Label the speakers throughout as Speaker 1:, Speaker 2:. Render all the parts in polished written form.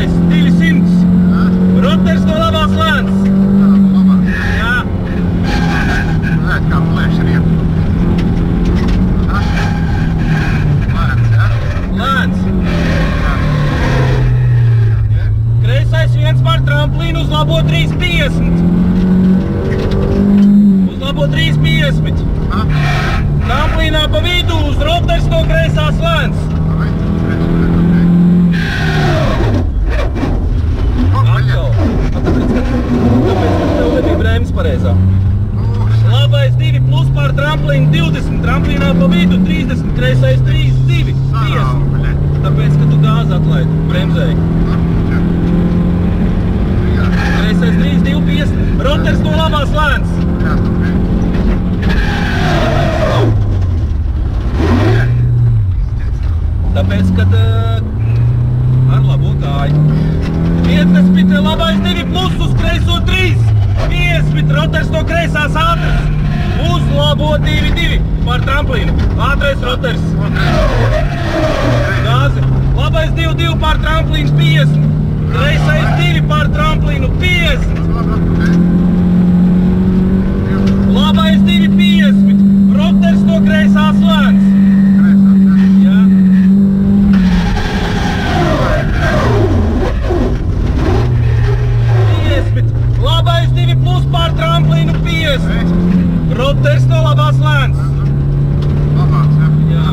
Speaker 1: kreisais 200. Roters no labās lēns. Jā.
Speaker 2: Redz, kā plēš riep. Lēns, jā?
Speaker 1: Lēns. Kreisais 1 par tramplīnu uz labo 350. Uz labo 350. Tramplīnā pa vidu uz roters no kreisās lēns. Atkal. Tāpēc, ka tev nebija brēmas pareizā. Labais 2 plus pār tramplīnu 20. Tramplīnā pa vidu 30. Kreisais 3, 2, 50. Tāpēc, ka tu gāzi atlaidi. Bremzēji. Kreisais 3, 2, 50. Roters no labās lēns. Tāpēc, kad ar labo kāju. 50, labais 2 plus uz kreiso 3. 50, roters no kreisās ātras. Uz labo 2, 2 par tramplīnu. Ātrais roters. Gāzi. Labais 2, 2 par tramplīnu 50. Kreisais 2 par tramplīnu 50. Labais 2, 50. Roters no kreisās lēns. Labais 2 plus pār tramplīnu 50. Roters no labās lēns.
Speaker 2: Labās, jā?
Speaker 1: Jā.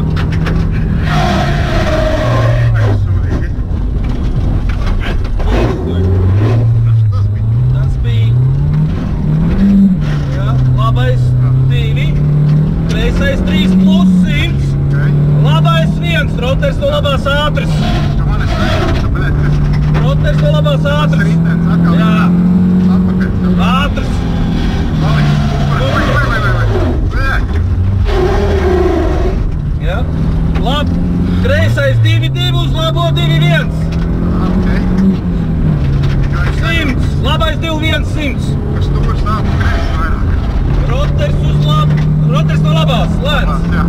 Speaker 1: Tas bija. Jā. Labais 2. Kreisais 3 plus 100. Labais 1. Roters no labās ātras. Roters no labās ātras. Jā. Ātras! Jā. Labi. Kreisais 2, 2 uz labo 2, 1. 100. Labais 2, 1, 100.
Speaker 2: Kas stūrs nāk kreisi vairāk?
Speaker 1: Roters uz labu. Roters no labās lēns.
Speaker 2: Jā,